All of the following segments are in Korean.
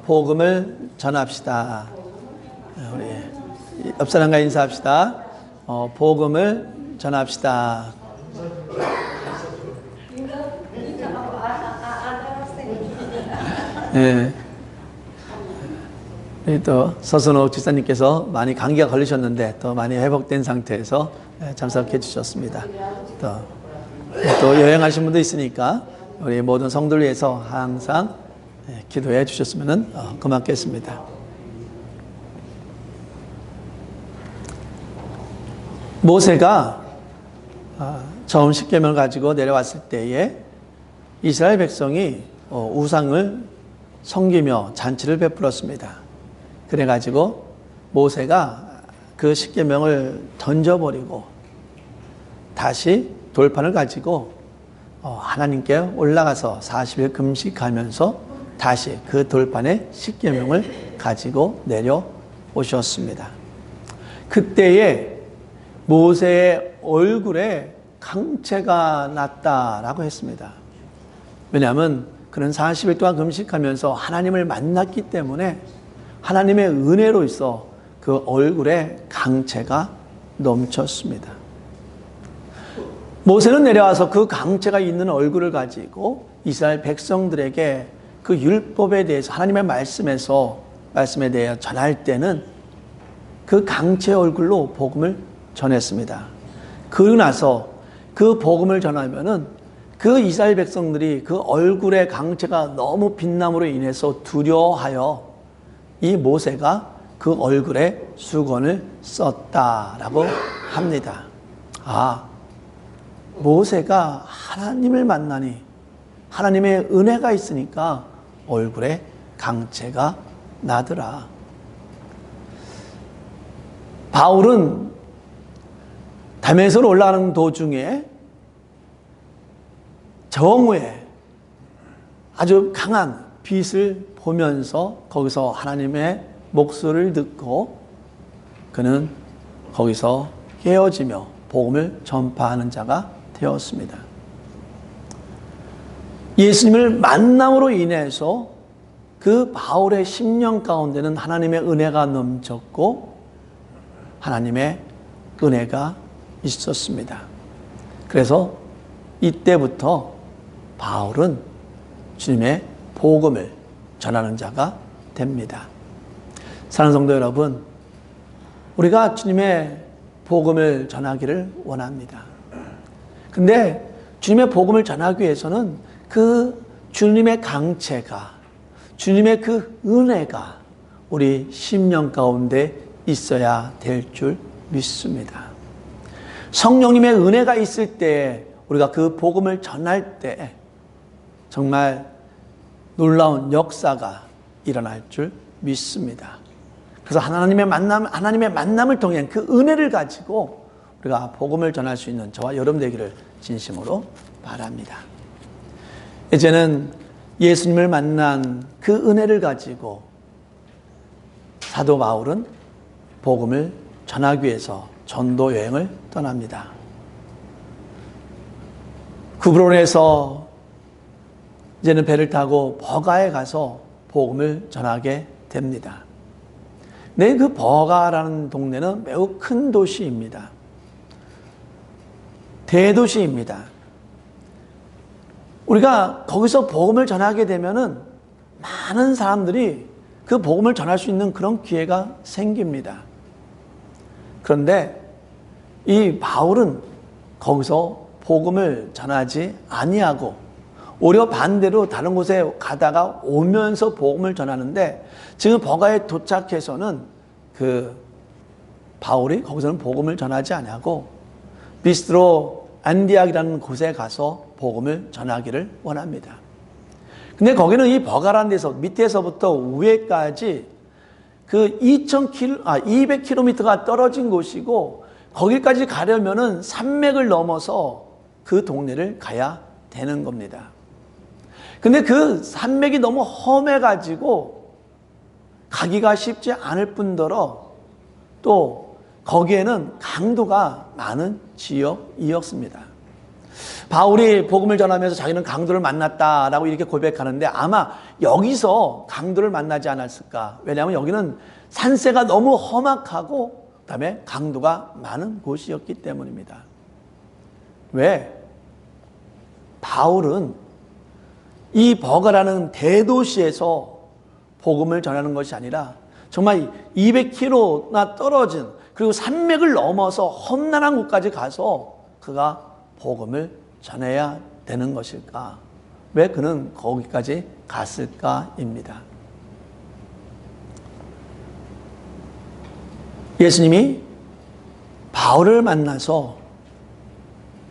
복음을 전합시다. 우리 옆 사람과 인사합시다. 복음을 전합시다. 네. 또 서순옥 집사님께서 많이 감기가 걸리셨는데 또 많이 회복된 상태에서 참석해 주셨습니다. 또 여행하신 분도 있으니까 우리 모든 성도를 위해서 항상 기도해 주셨으면 고맙겠습니다. 모세가 처음 십계명을 가지고 내려왔을 때에 이스라엘 백성이 우상을 섬기며 잔치를 베풀었습니다. 그래가지고 모세가 그 십계명을 던져버리고 다시 돌판을 가지고 하나님께 올라가서 40일 금식하면서 다시 그 돌판에 십계명을 가지고 내려오셨습니다. 그때에 모세의 얼굴에 강체가 났다라고 했습니다. 왜냐하면 그는 40일 동안 금식하면서 하나님을 만났기 때문에 하나님의 은혜로 있어 그 얼굴에 강체가 넘쳤습니다. 모세는 내려와서 그 강체가 있는 얼굴을 가지고 이스라엘 백성들에게 그 율법에 대해서 하나님의 말씀에 대해 전할 때는 그 강체 얼굴로 복음을 전했습니다. 그러고 나서 그 복음을 전하면은 그 이스라엘 백성들이 그 얼굴의 강체가 너무 빛남으로 인해서 두려워하여 이 모세가 그 얼굴에 수건을 썼다라고 합니다. 모세가 하나님을 만나니 하나님의 은혜가 있으니까 얼굴에 강체가 나더라. 바울은 다메섹으로 올라가는 도중에 정오에 아주 강한 빛을 보면서 거기서 하나님의 목소리를 듣고 그는 거기서 깨어지며 복음을 전파하는 자가 되었습니다. 예수님을 만남으로 인해서 그 바울의 심령 가운데는 하나님의 은혜가 넘쳤고 하나님의 은혜가 있었습니다. 그래서 이때부터 바울은 주님의 복음을 전하는 자가 됩니다. 사랑하는 성도 여러분, 우리가 주님의 복음을 전하기를 원합니다. 근데 주님의 복음을 전하기 위해서는 그 주님의 강체가, 주님의 그 은혜가 우리 심령 가운데 있어야 될 줄 믿습니다. 성령님의 은혜가 있을 때 우리가 그 복음을 전할 때 정말 놀라운 역사가 일어날 줄 믿습니다. 그래서 하나님의 만남을 통한 그 은혜를 가지고 우리가 복음을 전할 수 있는 저와 여러분 되기를 진심으로 바랍니다. 이제는 예수님을 만난 그 은혜를 가지고 사도 바울은 복음을 전하기 위해서 전도 여행을 떠납니다. 구브론에서 이제는 배를 타고 버가에 가서 복음을 전하게 됩니다. 네, 그 버가라는 동네는 매우 큰 도시입니다. 대도시입니다. 우리가 거기서 복음을 전하게 되면은 많은 사람들이 그 복음을 전할 수 있는 그런 기회가 생깁니다. 그런데 이 바울은 거기서 복음을 전하지 아니하고 오히려 반대로 다른 곳에 가다가 오면서 복음을 전하는데 지금 버가에 도착해서는 그 바울이 거기서는 복음을 전하지 아니하고 비스트로 안디악이라는 곳에 가서 복음을 전하기를 원합니다. 근데 거기는 이 버가라는 데서 밑에서부터 위에까지 그 200km가 떨어진 곳이고 거기까지 가려면은 산맥을 넘어서 그 동네를 가야 되는 겁니다. 근데 그 산맥이 너무 험해가지고 가기가 쉽지 않을 뿐더러 또 거기에는 강도가 많은 지역이었습니다. 바울이 복음을 전하면서 자기는 강도를 만났다라고 이렇게 고백하는데 아마 여기서 강도를 만나지 않았을까. 왜냐하면 여기는 산세가 너무 험악하고 그다음에 강도가 많은 곳이었기 때문입니다. 왜? 바울은 이 버가라는 대도시에서 복음을 전하는 것이 아니라 정말 200km나 떨어진 그리고 산맥을 넘어서 험난한 곳까지 가서 그가 복음을 전해야 되는 것일까? 왜 그는 거기까지 갔을까입니다. 예수님이 바울을 만나서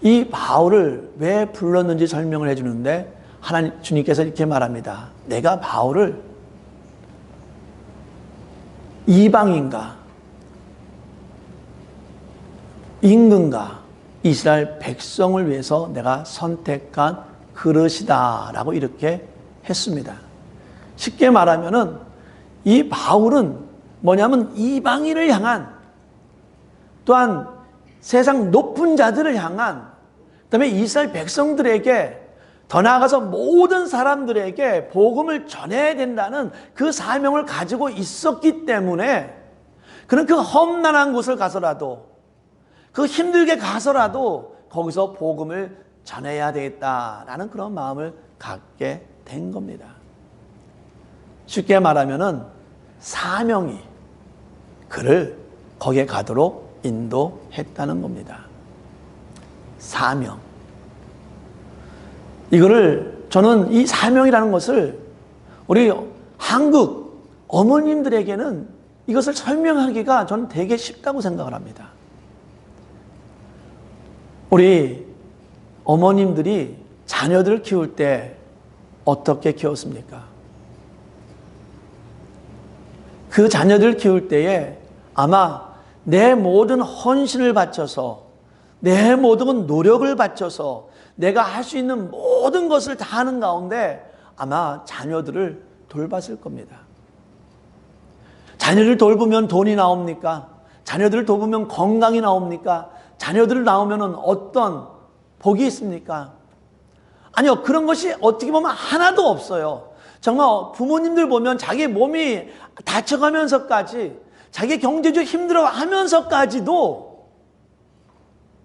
이 바울을 왜 불렀는지 설명을 해주는데 주님께서 이렇게 말합니다. 내가 바울을 이방인과 임금과 이스라엘 백성을 위해서 내가 선택한 그릇이다 라고 이렇게 했습니다. 쉽게 말하면은 이 바울은 뭐냐면 이방인을 향한 또한 세상 높은 자들을 향한 그다음에 이스라엘 백성들에게 더 나아가서 모든 사람들에게 복음을 전해야 된다는 그 사명을 가지고 있었기 때문에 그는 그 험난한 곳을 가서라도 그 힘들게 가서라도 거기서 복음을 전해야 되겠다라는 그런 마음을 갖게 된 겁니다. 쉽게 말하면은 사명이 그를 거기에 가도록 인도했다는 겁니다. 사명. 이거를 저는 이 사명이라는 것을 우리 한국 어머님들에게는 이것을 설명하기가 저는 되게 쉽다고 생각을 합니다. 우리 어머님들이 자녀들을 키울 때 어떻게 키웠습니까? 그 자녀들을 키울 때에 아마 내 모든 헌신을 바쳐서 내 모든 노력을 바쳐서 내가 할 수 있는 모든 것을 다 하는 가운데 아마 자녀들을 돌봤을 겁니다. 자녀를 돌보면 돈이 나옵니까? 자녀들을 돌보면 건강이 나옵니까? 자녀들을 낳으면 어떤 복이 있습니까? 아니요, 그런 것이 어떻게 보면 하나도 없어요. 정말 부모님들 보면 자기 몸이 다쳐가면서까지 자기 경제적으로 힘들어하면서까지도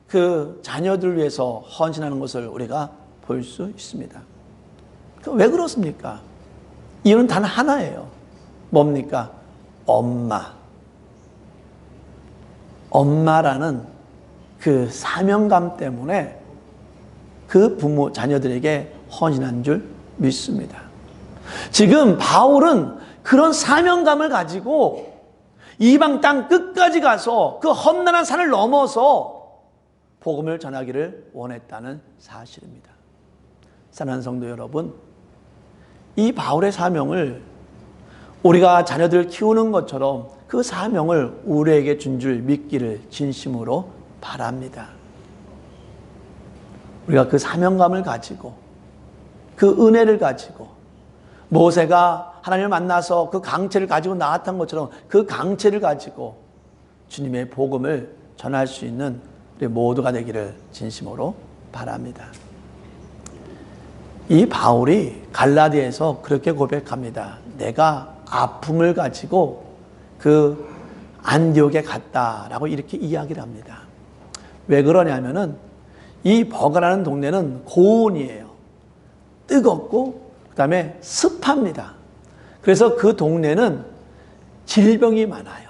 그 자녀들을 위해서 헌신하는 것을 우리가 볼 수 있습니다. 왜 그렇습니까? 이유는 단 하나예요. 뭡니까? 엄마라는 그 사명감 때문에 그 부모, 자녀들에게 헌신한 줄 믿습니다. 지금 바울은 그런 사명감을 가지고 이방 땅 끝까지 가서 그 험난한 산을 넘어서 복음을 전하기를 원했다는 사실입니다. 사랑하는 성도 여러분, 이 바울의 사명을 우리가 자녀들을 키우는 것처럼 그 사명을 우리에게 준 줄 믿기를 진심으로 바랍니다. 우리가 그 사명감을 가지고 그 은혜를 가지고 모세가 하나님을 만나서 그 강체를 가지고 나왔던 것처럼 그 강체를 가지고 주님의 복음을 전할 수 있는 우리 모두가 되기를 진심으로 바랍니다. 이 바울이 갈라디아에서 그렇게 고백합니다. 내가 아픔을 가지고 그 안디옥에 갔다라고 이렇게 이야기를 합니다. 왜 그러냐면은 이 버가라는 동네는 고온이에요. 뜨겁고 그다음에 습합니다. 그래서 그 동네는 질병이 많아요.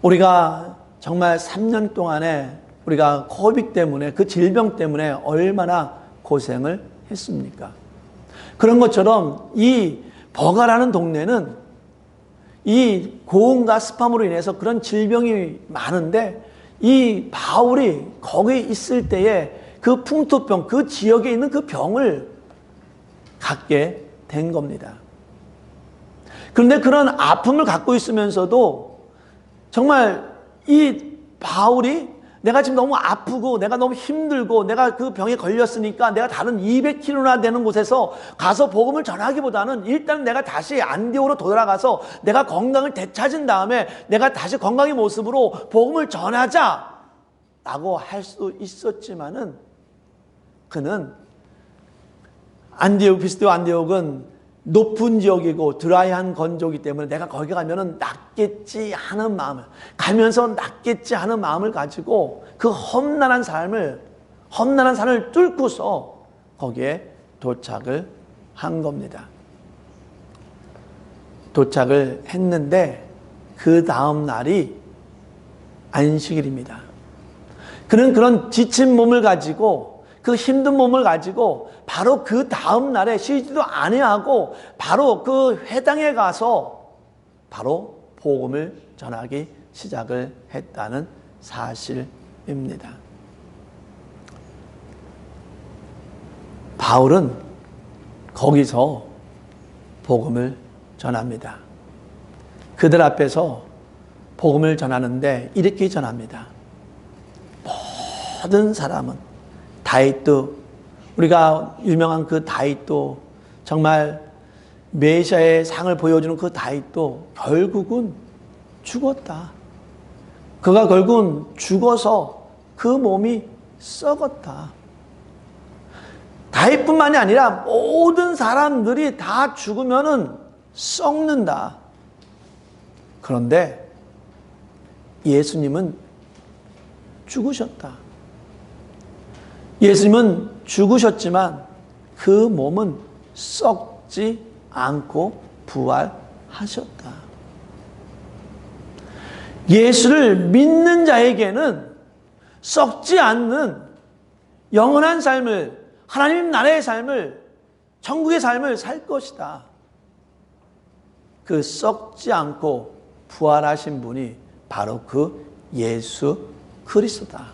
우리가 정말 3년 동안에 우리가 코비드 때문에 그 질병 때문에 얼마나 고생을 했습니까? 그런 것처럼 이 버가라는 동네는 이 고온과 습함으로 인해서 그런 질병이 많은데 이 바울이 거기에 있을 때에 그 풍토병, 그 지역에 있는 그 병을 갖게 된 겁니다. 그런데 그런 아픔을 갖고 있으면서도 정말 이 바울이 내가 지금 너무 아프고 내가 너무 힘들고 내가 그 병에 걸렸으니까 내가 다른 200km나 되는 곳에서 가서 복음을 전하기보다는 일단 내가 다시 안디옥으로 돌아가서 내가 건강을 되찾은 다음에 내가 다시 건강의 모습으로 복음을 전하자라고 할 수 있었지만은 그는 피스디오 안디옥은 높은 지역이고 드라이한 건조기 때문에 내가 거기 가면은 낫겠지 하는 마음을, 가면서 낫겠지 하는 마음을 가지고 그 험난한 산을 뚫고서 거기에 도착을 한 겁니다. 도착을 했는데 그 다음 날이 안식일입니다. 그는 그런 지친 몸을 가지고, 그 힘든 몸을 가지고 바로 그 다음 날에 쉬지도 아니하고 바로 그 회당에 가서 바로 복음을 전하기 시작을 했다는 사실입니다. 바울은 거기서 복음을 전합니다. 그들 앞에서 복음을 전하는데 이렇게 전합니다. 모든 사람은, 다윗도, 우리가 유명한 그 다윗도, 정말 메시아의 상을 보여주는 그 다윗도 결국은 죽었다. 그가 결국은 죽어서 그 몸이 썩었다. 다윗뿐만이 아니라 모든 사람들이 다 죽으면은 썩는다. 그런데 예수님은 죽으셨다. 예수님은 죽으셨지만 그 몸은 썩지 않고 부활하셨다. 예수를 믿는 자에게는 썩지 않는 영원한 삶을, 하나님 나라의 삶을, 천국의 삶을 살 것이다. 그 썩지 않고 부활하신 분이 바로 그 예수 그리스도다.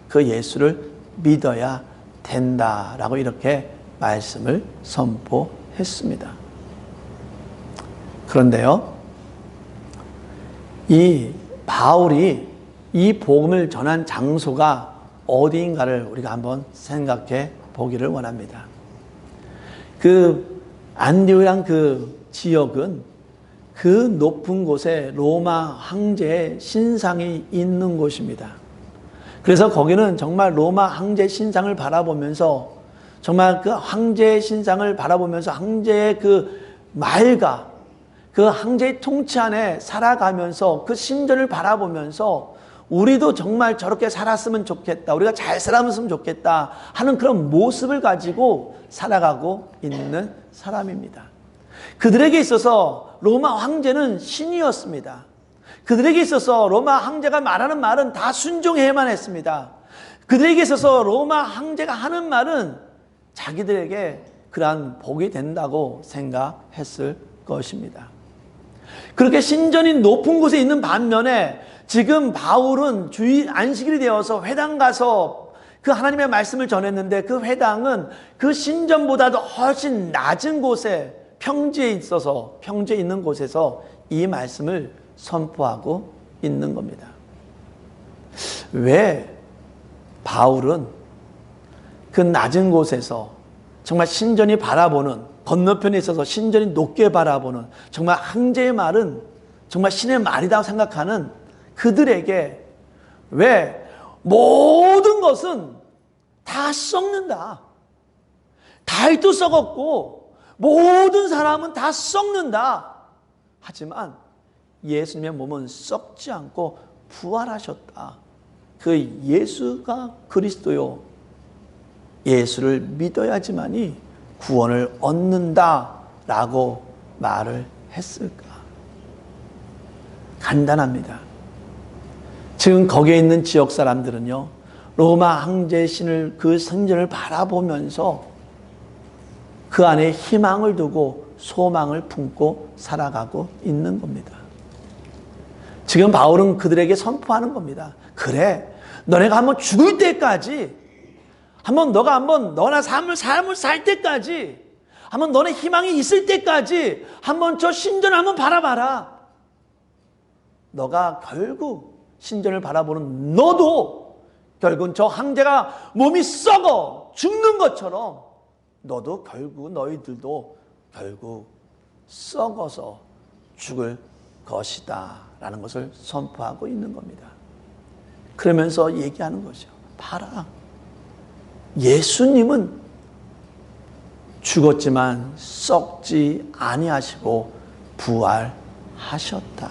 그 예수를 믿어야 된다라고 이렇게 말씀을 선포했습니다. 그런데요, 이 바울이 이 복음을 전한 장소가 어디인가를 우리가 한번 생각해 보기를 원합니다. 그 안디옥이란 그 지역은 그 높은 곳에 로마 황제의 신상이 있는 곳입니다. 그래서 거기는 정말 로마 황제 신상을 바라보면서, 정말 그 황제의 신상을 바라보면서 황제의 그 말과 그 황제의 통치 안에 살아가면서 그 신전을 바라보면서 우리도 정말 저렇게 살았으면 좋겠다, 우리가 잘 살았으면 좋겠다 하는 그런 모습을 가지고 살아가고 있는 사람입니다. 그들에게 있어서 로마 황제는 신이었습니다. 그들에게 있어서 로마 황제가 말하는 말은 다 순종해야만 했습니다. 그들에게 있어서 로마 황제가 하는 말은 자기들에게 그러한 복이 된다고 생각했을 것입니다. 그렇게 신전이 높은 곳에 있는 반면에 지금 바울은 주일 안식일이 되어서 회당 가서 그 하나님의 말씀을 전했는데, 그 회당은 그 신전보다도 훨씬 낮은 곳에 평지에 있는 곳에서 이 말씀을 선포하고 있는 겁니다. 왜 바울은 그 낮은 곳에서 정말 신전이 바라보는, 건너편에 있어서 신전이 높게 바라보는, 정말 황제의 말은 정말 신의 말이라고 생각하는 그들에게 왜 모든 것은 다 썩는다, 다윗도 썩었고 모든 사람은 다 썩는다, 하지만 예수님의 몸은 썩지 않고 부활하셨다, 그 예수가 그리스도요, 예수를 믿어야지만이 구원을 얻는다라고 말을 했을까? 간단합니다. 지금 거기에 있는 지역 사람들은요, 로마 황제의 신을, 그 성전을 바라보면서 그 안에 희망을 두고 소망을 품고 살아가고 있는 겁니다. 지금 바울은 그들에게 선포하는 겁니다. 그래, 너네가 한번 죽을 때까지, 너나 삶을 살 때까지, 한번 너네 희망이 있을 때까지 한번 저 신전을 한번 바라봐라. 너가 결국 신전을 바라보는 너도 결국 저 황제가 몸이 썩어 죽는 것처럼 너도 결국, 너희들도 결국 썩어서 죽을 것이다 라는 것을 선포하고 있는 겁니다. 그러면서 얘기하는 거죠. 봐라, 예수님은 죽었지만 썩지 아니하시고 부활하셨다.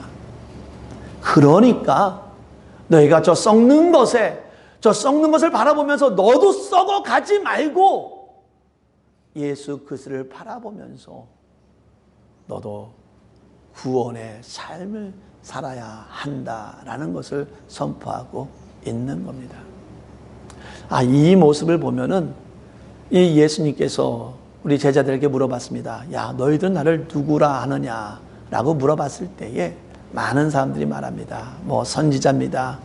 그러니까 너희가 저 썩는 것을 바라보면서 너도 썩어가지 말고 예수 그리스도를 바라보면서 너도 구원의 삶을 살아야 한다라는 것을 선포하고 있는 겁니다. 이 모습을 보면은 이 예수님께서 우리 제자들에게 물어봤습니다. 야, 너희들은 나를 누구라 하느냐라고 물어봤을 때에 많은 사람들이 말합니다. 선지자입니다.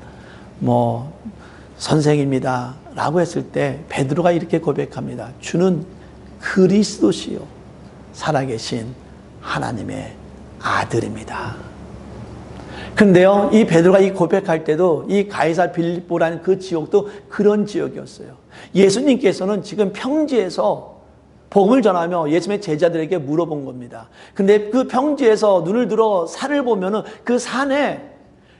선생입니다. 라고 했을 때 베드로가 이렇게 고백합니다. 주는 그리스도시요 살아계신 하나님의 아들입니다. 근데요, 이 베드로가 이 고백할 때도 이 가이사 빌립보라는 그 지역도 그런 지역이었어요. 예수님께서는 지금 평지에서 복음을 전하며 예수님의 제자들에게 물어본 겁니다. 근데 그 평지에서 눈을 들어 산을 보면은 그 산에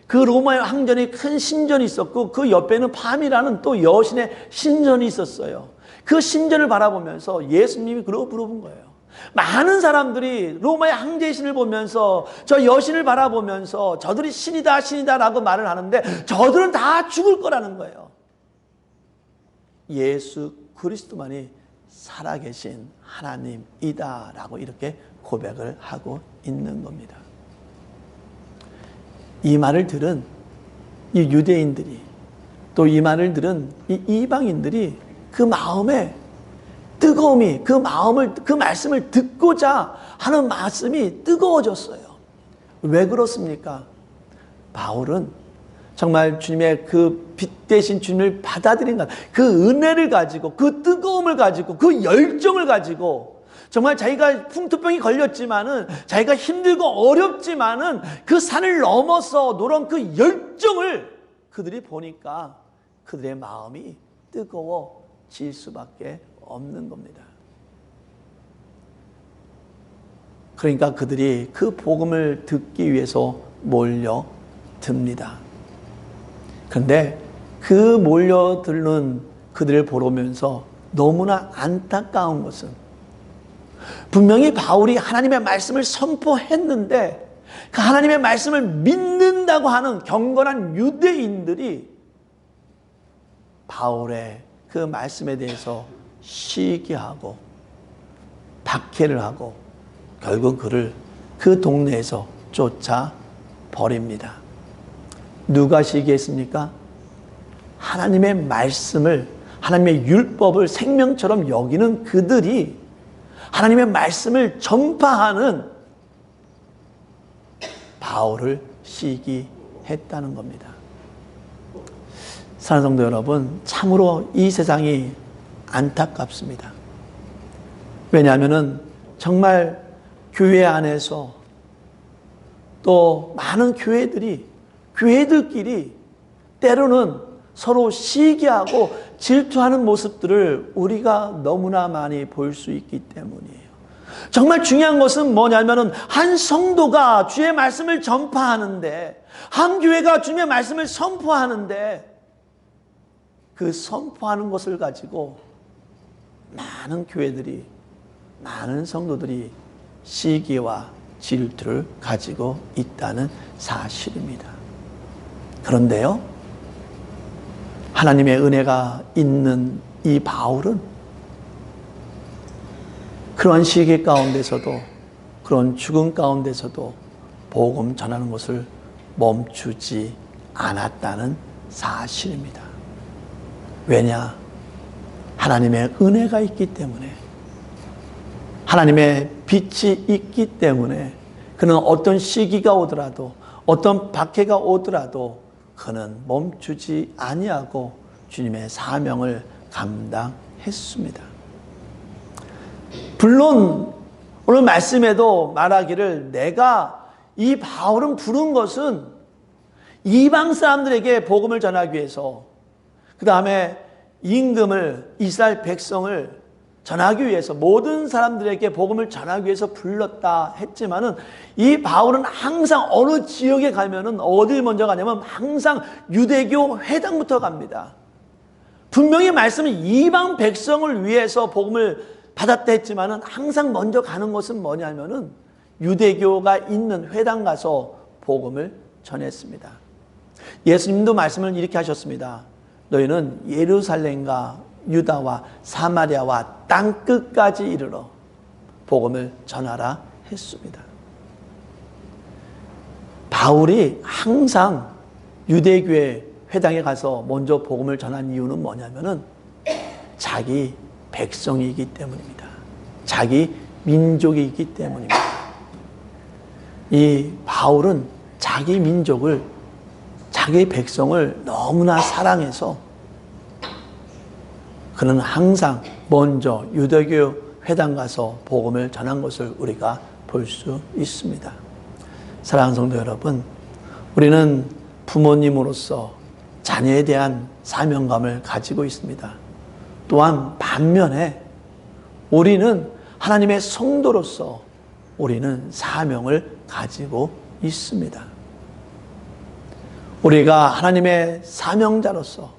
그 로마의 항전이 큰 신전이 있었고 그 옆에는 밤이라는 또 여신의 신전이 있었어요. 그 신전을 바라보면서 예수님이 그러고 물어본 거예요. 많은 사람들이 로마의 황제의 신을 보면서 저 여신을 바라보면서 저들이 신이다 라고 말을 하는데 저들은 다 죽을 거라는 거예요. 예수 그리스도만이 살아계신 하나님이다 라고 이렇게 고백을 하고 있는 겁니다. 이 말을 들은 이 유대인들이 또 이 말을 들은 이 이방인들이 그 마음에 뜨거움이 그 말씀을 듣고자 하는 말씀이 뜨거워졌어요. 왜 그렇습니까? 바울은 정말 주님의 그 빛 대신 주님을 받아들인 그 은혜를 가지고 그 뜨거움을 가지고 그 열정을 가지고 정말 자기가 풍토병이 걸렸지만은 자기가 힘들고 어렵지만은 그 산을 넘어서 노란 그 열정을 그들이 보니까 그들의 마음이 뜨거워질 수밖에 없는 겁니다. 그러니까 그들이 그 복음을 듣기 위해서 몰려듭니다. 그런데 그 몰려드는 그들을 보면서 너무나 안타까운 것은 분명히 바울이 하나님의 말씀을 선포했는데 그 하나님의 말씀을 믿는다고 하는 경건한 유대인들이 바울의 그 말씀에 대해서 시기하고 박해를 하고 결국 그를 그 동네에서 쫓아버립니다. 누가 시기했습니까? 하나님의 말씀을, 하나님의 율법을 생명처럼 여기는 그들이 하나님의 말씀을 전파하는 바울을 시기했다는 겁니다. 사랑하는 성도 여러분, 참으로 이 세상이 안타깝습니다. 왜냐하면 정말 교회 안에서 또 많은 교회들끼리 때로는 서로 시기하고 질투하는 모습들을 우리가 너무나 많이 볼 수 있기 때문이에요. 정말 중요한 것은 뭐냐면은 한 성도가 주의 말씀을 전파하는데, 한 교회가 주님의 말씀을 선포하는데 그 선포하는 것을 가지고 많은 교회들이, 많은 성도들이 시기와 질투를 가지고 있다는 사실입니다. 그런데요, 하나님의 은혜가 있는 이 바울은 그러한 시기 가운데서도, 그런 죽음 가운데서도 복음 전하는 것을 멈추지 않았다는 사실입니다. 왜냐? 하나님의 은혜가 있기 때문에, 하나님의 빛이 있기 때문에 그는 어떤 시기가 오더라도, 어떤 박해가 오더라도 그는 멈추지 아니하고 주님의 사명을 감당했습니다. 물론 오늘 말씀에도 말하기를 내가 이 바울은 부른 것은 이방 사람들에게 복음을 전하기 위해서, 그 다음에 임금을, 이스라엘 백성을 전하기 위해서, 모든 사람들에게 복음을 전하기 위해서 불렀다 했지만은 이 바울은 항상 어느 지역에 가면은 어딜 먼저 가냐면 항상 유대교 회당부터 갑니다. 분명히 말씀은 이방 백성을 위해서 복음을 받았다 했지만은 항상 먼저 가는 것은 뭐냐면은 유대교가 있는 회당 가서 복음을 전했습니다. 예수님도 말씀을 이렇게 하셨습니다. 너희는 예루살렘과 유다와 사마리아와 땅끝까지 이르러 복음을 전하라 했습니다. 바울이 항상 유대교회 회당에 가서 먼저 복음을 전한 이유는 뭐냐면은 자기 백성이기 때문입니다. 자기 민족이기 때문입니다. 이 바울은 자기 민족을, 자기 백성을 너무나 사랑해서 그는 항상 먼저 유대교 회당 가서 복음을 전한 것을 우리가 볼 수 있습니다. 사랑하는 성도 여러분, 우리는 부모님으로서 자녀에 대한 사명감을 가지고 있습니다. 또한 반면에 우리는 하나님의 성도로서 우리는 사명을 가지고 있습니다. 우리가 하나님의 사명자로서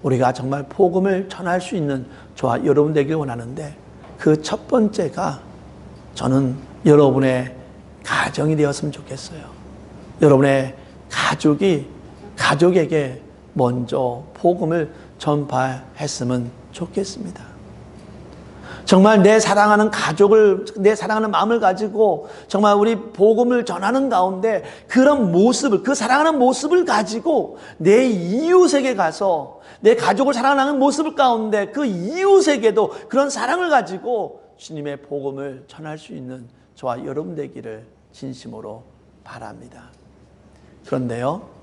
우리가 정말 복음을 전할 수 있는 저와 여러분 되길 원하는데, 그 첫 번째가 저는 여러분의 가정이 되었으면 좋겠어요. 여러분의 가족에게 먼저 복음을 전파했으면 좋겠습니다. 정말 내 사랑하는 가족을, 내 사랑하는 마음을 가지고 정말 우리 복음을 전하는 가운데 그런 모습을, 그 사랑하는 모습을 가지고 내 이웃에게 가서 내 가족을 사랑하는 모습을 가운데 그 이웃에게도 그런 사랑을 가지고 주님의 복음을 전할 수 있는 저와 여러분 되기를 진심으로 바랍니다. 그런데요,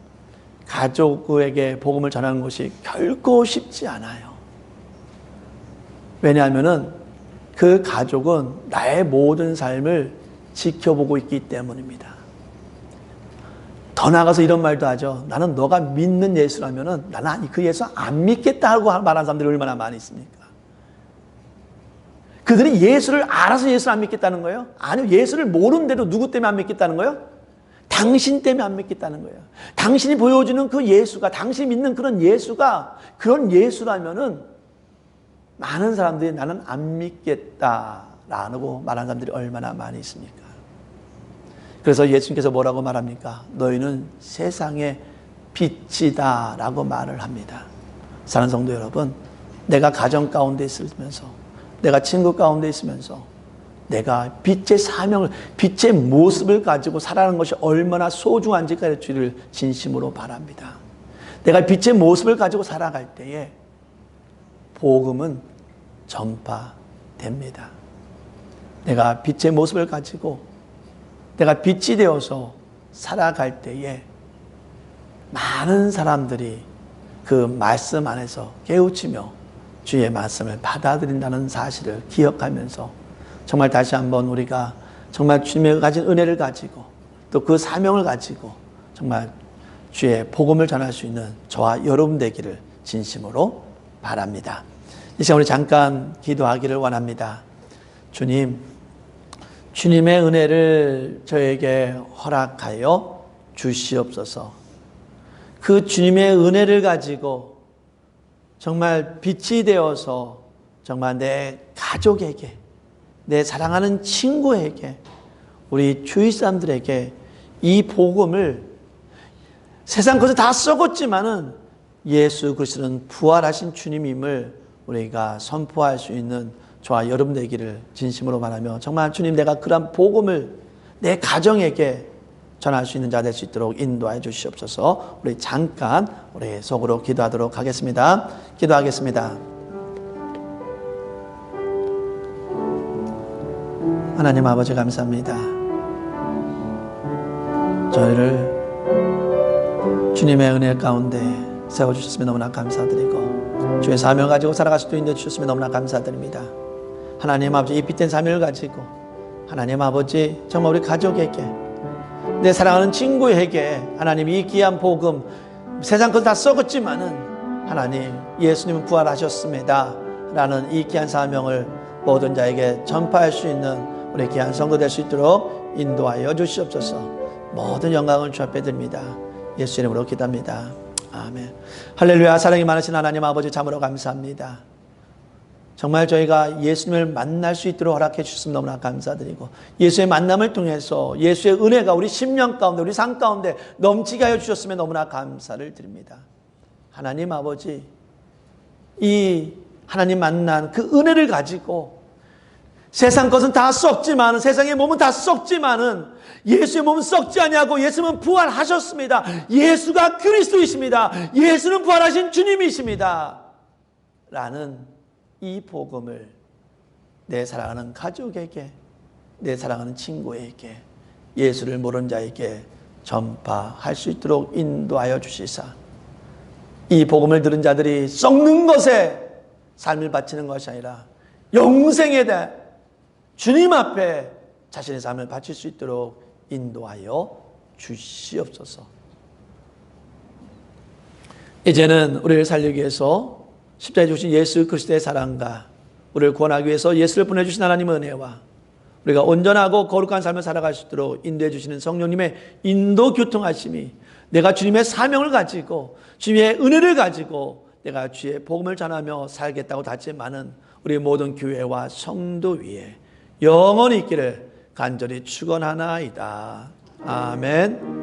가족에게 복음을 전하는 것이 결코 쉽지 않아요. 왜냐하면은 그 가족은 나의 모든 삶을 지켜보고 있기 때문입니다. 더 나아가서 이런 말도 하죠. 나는 너가 믿는 예수라면은 나는 그 예수 안 믿겠다 하고 말하는 사람들이 얼마나 많이 있습니까? 그들이 예수를 알아서 예수를 안 믿겠다는 거예요? 아니요, 예수를 모르는데도 누구 때문에 안 믿겠다는 거예요? 당신 때문에 안 믿겠다는 거예요. 당신이 보여주는 그 예수가, 당신이 믿는 그런 예수가 그런 예수라면은 많은 사람들이 나는 안 믿겠다라고 말하는 사람들이 얼마나 많이 있습니까? 그래서 예수님께서 뭐라고 말합니까? 너희는 세상의 빛이다 라고 말을 합니다. 사랑하는 성도 여러분, 내가 가정 가운데 있으면서, 내가 친구 가운데 있으면서 내가 빛의 사명을, 빛의 모습을 가지고 살아가는 것이 얼마나 소중한지 가르치기를 진심으로 바랍니다. 내가 빛의 모습을 가지고 살아갈 때에 복음은 전파됩니다. 내가 빛의 모습을 가지고 내가 빛이 되어서 살아갈 때에 많은 사람들이 그 말씀 안에서 깨우치며 주의 말씀을 받아들인다는 사실을 기억하면서 정말 다시 한번 우리가 정말 주님의 가진 은혜를 가지고 또 그 사명을 가지고 정말 주의 복음을 전할 수 있는 저와 여러분 되기를 진심으로 바랍니다. 이 시간 우리 잠깐 기도하기를 원합니다. 주님, 주님의 은혜를 저에게 허락하여 주시옵소서. 그 주님의 은혜를 가지고 정말 빛이 되어서 정말 내 가족에게, 내 사랑하는 친구에게, 우리 주위 사람들에게 이 복음을, 세상 것을 다 썩었지만은 예수 그리스도는 부활하신 주님임을 우리가 선포할 수 있는 저와 여러분 되기를 진심으로 바라며, 정말 주님, 내가 그런 복음을 내 가정에게 전할 수 있는 자 될 수 있도록 인도해 주시옵소서. 우리 잠깐 우리 속으로 기도하도록 하겠습니다. 기도하겠습니다. 하나님 아버지, 감사합니다. 저희를 주님의 은혜 가운데 세워주셨으면 너무나 감사드리고, 주의 사명 가지고 살아갈 수도 있는 데 주셨으면 너무나 감사드립니다. 하나님 아버지, 이 빛된 사명을 가지고 하나님 아버지, 정말 우리 가족에게, 내 사랑하는 친구에게 하나님 이 귀한 복음, 세상 것 다 썩었지만은 하나님 예수님은 부활하셨습니다 라는 이 귀한 사명을 모든 자에게 전파할 수 있는 우리 귀한 성도 될 수 있도록 인도하여 주시옵소서. 모든 영광을 주 앞에 드립니다. 예수 이름으로 기도합니다. 아멘. 할렐루야. 사랑이 많으신 하나님 아버지 참으로 감사합니다. 정말 저희가 예수님을 만날 수 있도록 허락해 주셨으면 너무나 감사드리고, 예수의 만남을 통해서 예수의 은혜가 우리 심령 가운데, 우리 삶 가운데 넘치게 하여 주셨으면 너무나 감사를 드립니다. 하나님 아버지, 이 하나님 만난 그 은혜를 가지고 세상 것은 다 썩지만은, 세상의 몸은 다 썩지만은 예수의 몸은 썩지 아니하고 예수는 부활하셨습니다. 예수가 그리스도이십니다. 예수는 부활하신 주님이십니다. 라는 이 복음을 내 사랑하는 가족에게, 내 사랑하는 친구에게, 예수를 모르는 자에게 전파할 수 있도록 인도하여 주시사, 이 복음을 들은 자들이 썩는 것에 삶을 바치는 것이 아니라 영생에 대해 주님 앞에 자신의 삶을 바칠 수 있도록 인도하여 주시옵소서. 이제는 우리를 살리기 위해서 십자가에 주신 예수 그리스도의 사랑과 우리를 구원하기 위해서 예수를 보내주신 하나님의 은혜와 우리가 온전하고 거룩한 삶을 살아갈 수 있도록 인도해 주시는 성령님의 인도 교통하심이, 내가 주님의 사명을 가지고 주님의 은혜를 가지고 내가 주의 복음을 전하며 살겠다고 다짐하는 우리 모든 교회와 성도 위에 영원히 있기를 간절히 축원하나이다. 아멘.